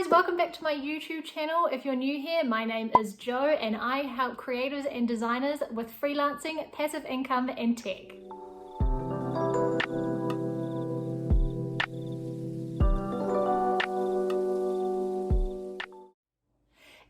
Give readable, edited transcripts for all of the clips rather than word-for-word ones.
guys, welcome back to my YouTube channel. If you're new here, my name is Jo and I help creators and designers with freelancing, passive income and tech.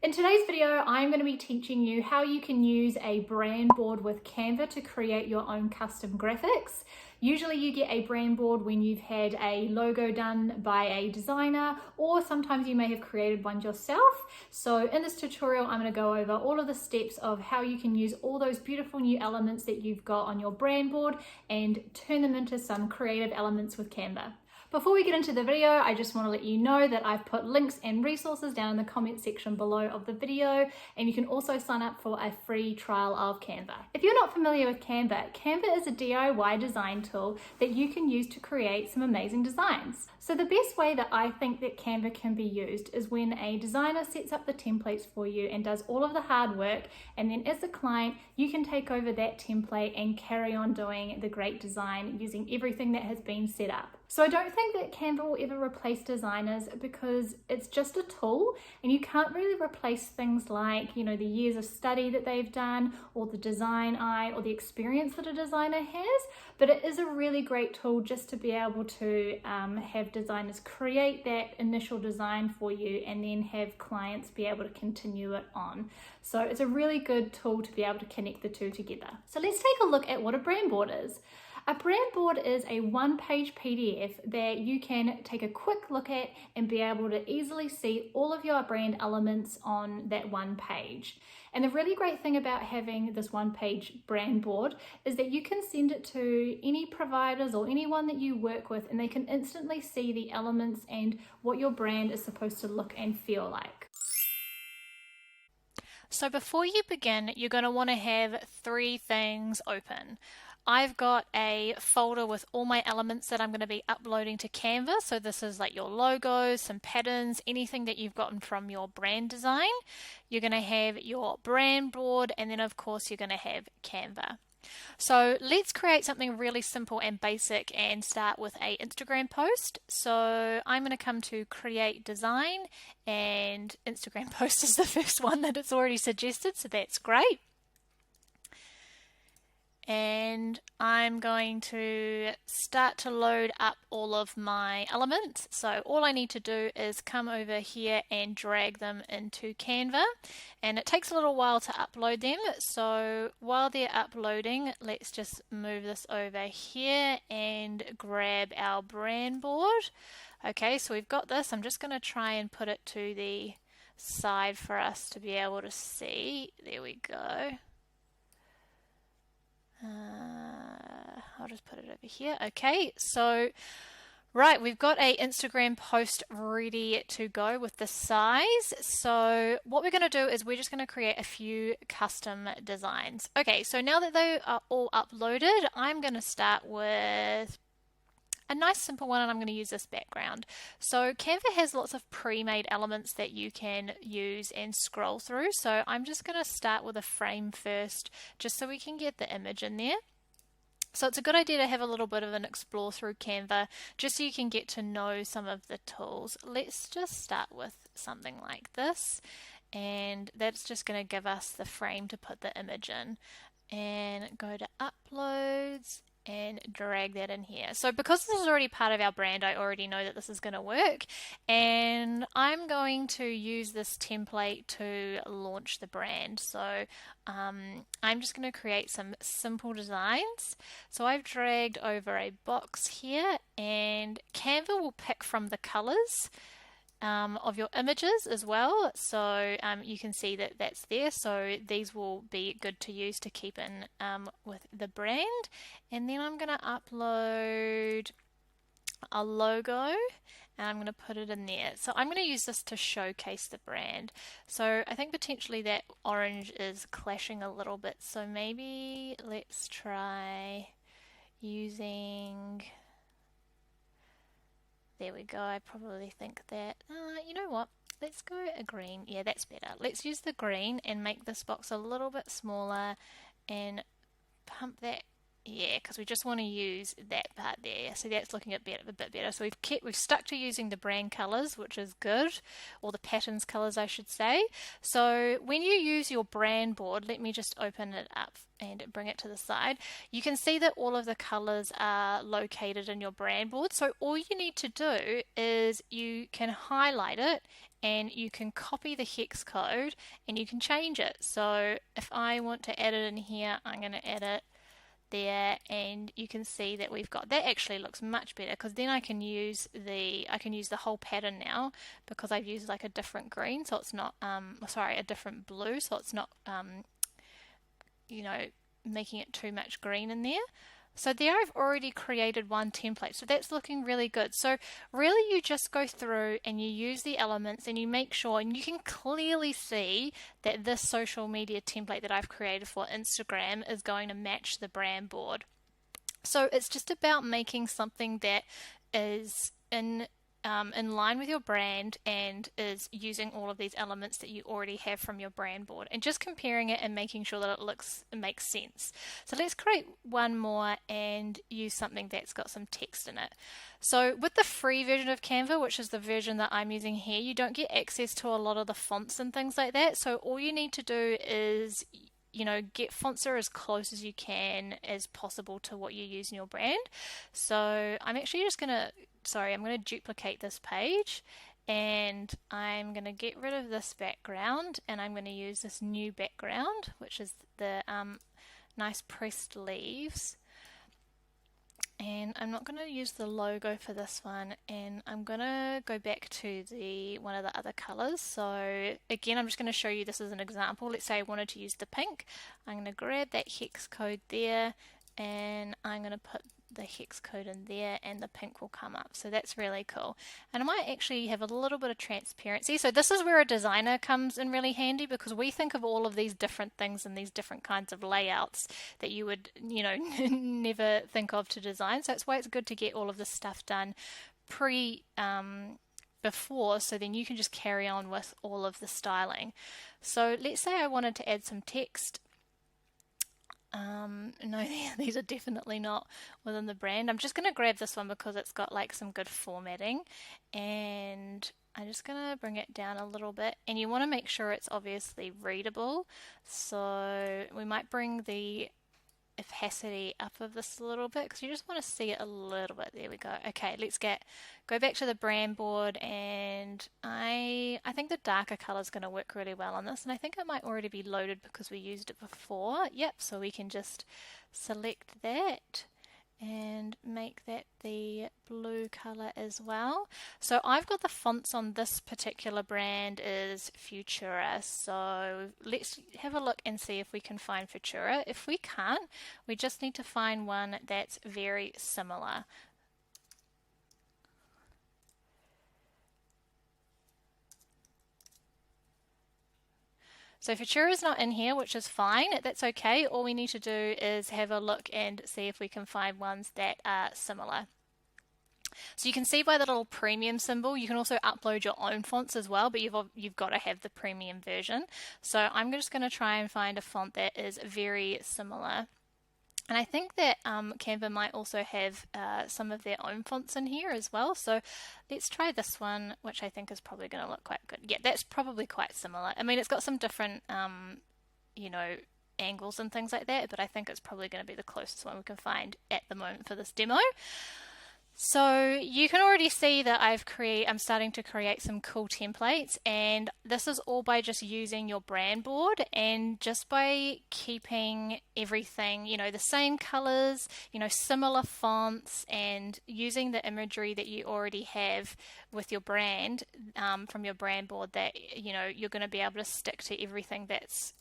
In today's video, I'm going to be teaching you how you can use a brand board with Canva to create your own custom graphics. Usually you get a brand board when you've had a logo done by a designer, or sometimes you may have created one yourself. So in this tutorial, I'm going to go over all of the steps of how you can use all those beautiful new elements that you've got on your brand board and turn them into some creative elements with Canva. Before we get into the video, I just want to let you know that I've put links and resources down in the comment section below of the video, and you can also sign up for a free trial of Canva. If you're not familiar with Canva, Canva is a DIY design tool that you can use to create some amazing designs. So the best way that I think that Canva can be used is when a designer sets up the templates for you and does all of the hard work, and then as a client, you can take over that template and carry on doing the great design using everything that has been set up. So I don't think that Canva will ever replace designers because it's just a tool and you can't really replace things like, the years of study that they've done or the design eye or the experience that a designer has, but it is a really great tool just to be able to have designers create that initial design for you and then have clients be able to continue it on. So it's a really good tool to be able to connect the two together. So let's take a look at what a brand board is. A brand board is a one-page PDF that you can take a quick look at and be able to easily see all of your brand elements on that one page. And the really great thing about having this one-page brand board is that you can send it to any providers or anyone that you work with, and they can instantly see the elements and what your brand is supposed to look and feel like. So before you begin, you're going to want to have three things open. I've got a folder with all my elements that I'm going to be uploading to Canva. So this is like your logos, some patterns, anything that you've gotten from your brand design. You're going to have your brand board, and then of course you're going to have Canva. So let's create something really simple and basic and start with an Instagram post. So I'm going to come to create design, and Instagram post is the first one that it's already suggested, so that's great. And I'm going to start to load up all of my elements. So all I need to do is come over here and drag them into Canva, and it takes a little while to upload them. So while they're uploading, let's just move this over here and grab our brand board. Okay, so we've got this. I'm just going to try and put it to the side for us to be able to see. There we go. I'll just put it over here. Okay, so right, we've got a Instagram post ready to go with the size. So what we're going to do is we're just going to create a few custom designs. Okay, so now that they are all uploaded, I'm going to start with a nice simple one, and I'm going to use this background. So Canva has lots of pre-made elements that you can use and scroll through. So I'm just going to start with a frame first, just so we can get the image in there. So it's a good idea to have a little bit of an explore through Canva, just so you can get to know some of the tools. Let's just start with something like this, and that's just going to give us the frame to put the image in. And go to uploads and drag that in here. So because this is already part of our brand, I already know that this is going to work, and I'm going to use this template to launch the brand. So I'm just going to create some simple designs. So I've dragged over a box here, and Canva will pick from the colors of your images as well, so you can see that that's there. So these will be good to use to keep in with the brand. And then I'm going to upload a logo, and I'm going to put it in there. So I'm going to use this to showcase the brand. So I think potentially that orange is clashing a little bit, so maybe let's try using... There we go. I probably think that, you know what, let's go a green. Yeah, that's better. Let's use the green and make this box a little bit smaller and pump that Yeah, because we just want to use that part there. So that's looking a bit better. So we've stuck to using the brand colors, which is good, or the patterns colors, I should say. So when you use your brand board, let me just open it up and bring it to the side. You can see that all of the colors are located in your brand board. So all you need to do is you can highlight it and you can copy the hex code and you can change it. So if I want to add it in here, I'm going to add it there, and you can see that we've got that. Actually looks much better because then I can use the whole pattern now, because I've used like a different green, so it's not sorry, a different blue, so it's not you know, making it too much green in there. So there I've already created one template, so that's looking really good. So really you just go through and you use the elements and you make sure, and you can clearly see that this social media template that I've created for Instagram is going to match the brand board. So it's just about making something that is in line with your brand and is using all of these elements that you already have from your brand board, and just comparing it and making sure that it makes sense. So let's create one more and use something that's got some text in it. So with the free version of Canva, which is the version that I'm using here, you don't get access to a lot of the fonts and things like that. So all you need to do is get fonts are as close as you can as possible to what you use in your brand. So I'm actually just going to I'm going to duplicate this page, and I'm going to get rid of this background, and I'm going to use this new background, which is the nice pressed leaves. And I'm not going to use the logo for this one, and I'm going to go back to one of the other colors. So again, I'm just going to show you this as an example. Let's say I wanted to use the pink. I'm going to grab that hex code there, and I'm going to put the hex code in there, and the pink will come up. So that's really cool. And I might actually have a little bit of transparency. So this is where a designer comes in really handy, because we think of all of these different things and these different kinds of layouts that you would never think of to design. So that's why it's good to get all of this stuff done before, so then you can just carry on with all of the styling. So let's say I wanted to add some text. No, these are definitely not within the brand. I'm just going to grab this one because it's got like some good formatting, and I'm just going to bring it down a little bit, and you want to make sure it's obviously readable. So we might bring the opacity up of this a little bit because you just want to see it a little bit. There we go. Okay, let's go back to the brand board, and I think the darker color is going to work really well on this, and I think it might already be loaded because we used it before. Yep, so we can just select that and make that the blue color as well. So I've got the fonts on this particular brand is Futura. So let's have a look and see if we can find Futura. If we can't, we just need to find one that's very similar. So Futura is not in here, which is fine. That's okay. All we need to do is have a look and see if we can find ones that are similar. So you can see by the little premium symbol, you can also upload your own fonts as well, but you've got to have the premium version. So I'm just going to try and find a font that is very similar. And I think that Canva might also have some of their own fonts in here as well. So let's try this one, which I think is probably going to look quite good. Yeah, that's probably quite similar. I mean, it's got some different, angles and things like that, but I think it's probably going to be the closest one we can find at the moment for this demo. So you can already see that I'm starting to create some cool templates, and this is all by just using your brand board and just by keeping everything, the same colors, similar fonts, and using the imagery that you already have with your brand from your brand board, that you're going to be able to stick to everything that's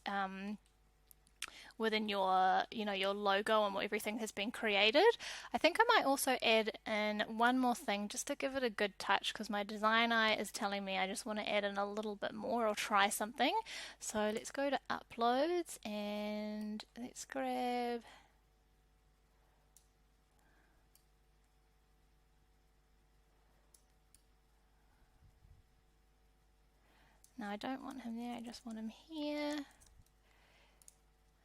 within your your logo and what everything has been created. I think I might also add in one more thing just to give it a good touch, because my design eye is telling me I just want to add in a little bit more or try something. So let's go to uploads and let's grab no, I don't want him there, I just want him here.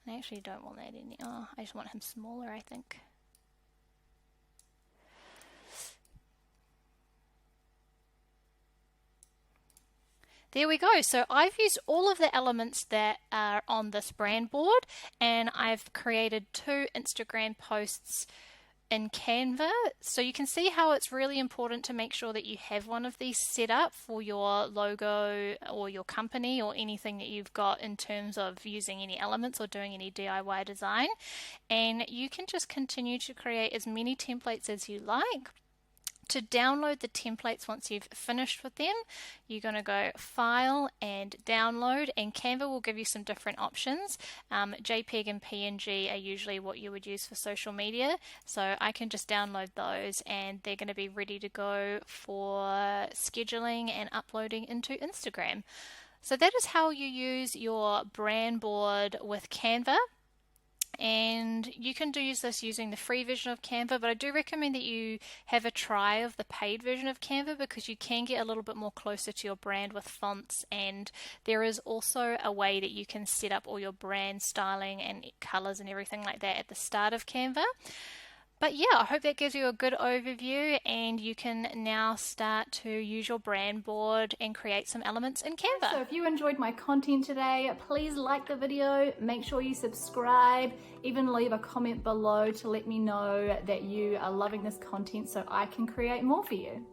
I actually don't want that any. Oh, I just want him smaller, I think. There we go. So I've used all of the elements that are on this brand board, and I've created 2 Instagram posts in Canva. So you can see how it's really important to make sure that you have one of these set up for your logo or your company or anything that you've got in terms of using any elements or doing any DIY design. And you can just continue to create as many templates as you like. To download the templates once you've finished with them, you're going to go File and Download, and Canva will give you some different options. JPEG and PNG are usually what you would use for social media, so I can just download those and they're going to be ready to go for scheduling and uploading into Instagram. So that is how you use your brand board with Canva. And you can use this using the free version of Canva, but I do recommend that you have a try of the paid version of Canva because you can get a little bit more closer to your brand with fonts, and there is also a way that you can set up all your brand styling and colors and everything like that at the start of Canva. But yeah, I hope that gives you a good overview, and you can now start to use your brand board and create some elements in Canva. So if you enjoyed my content today, please like the video, make sure you subscribe, even leave a comment below to let me know that you are loving this content so I can create more for you.